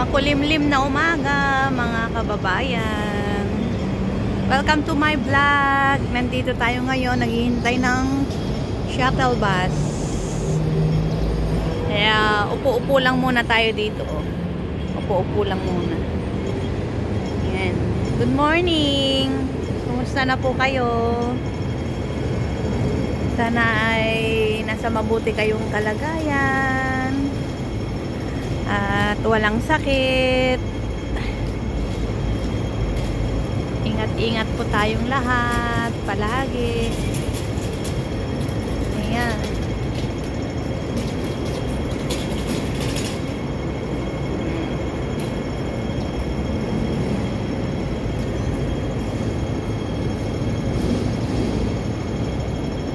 Makulimlim na umaga, mga kababayan. Welcome to my vlog. Nandito tayo ngayon, naghihintay ng shuttle bus. Kaya upo-upo lang muna tayo dito. Upo-upo lang muna. Yan. Good morning. Kumusta na po kayo? Sana ay nasa mabuti kayong kalagayan. At walang sakit. Ingat-ingat po tayong lahat palagi. Ayan.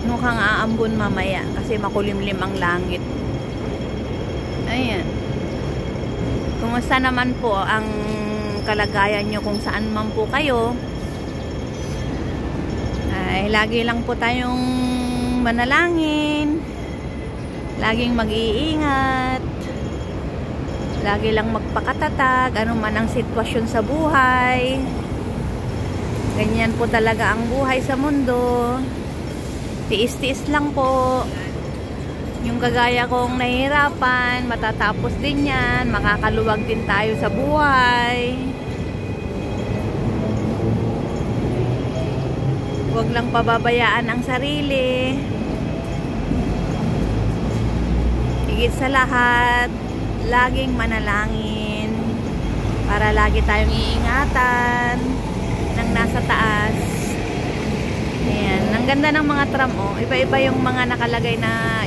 Mukhang aambon mamaya kasi makulimlim ang langit. Ayan. Kumusta naman po ang kalagayan nyo kung saan man po kayo? Ay, lagi lang po tayong manalangin. Laging mag-iingat. Lagi lang magpakatatag. Ano man ang sitwasyon sa buhay. Ganyan po talaga ang buhay sa mundo. Tiis-tiis lang po. Yung kagaya kong nahihirapan, matatapos din yan. Makakaluwag din tayo sa buhay. Huwag lang pababayaan ang sarili. Higit sa lahat, laging manalangin. Para lagi tayong iingatan ng nasa taas. Ayan. Ang ganda ng mga tram, oh. Iba-iba yung mga nakalagay na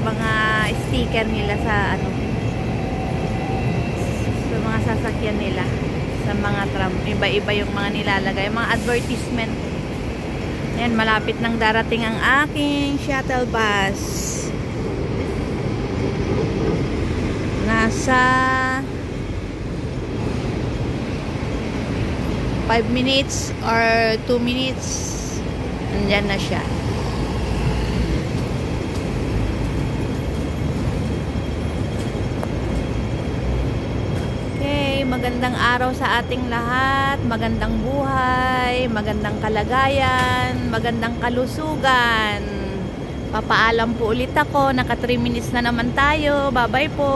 mga sticker nila sa ano, sa mga sasakyan nila, sa mga tram. Iba-iba yung mga nilalagay, mga advertisement. Ayan, malapit nang darating ang aking shuttle bus. Nasa 5 minutes or 2 minutes andyan na siya. Magandang araw sa ating lahat, magandang buhay, magandang kalagayan, magandang kalusugan. Papaalam po ulit ako, naka 3 minutes na naman tayo. Bye bye po.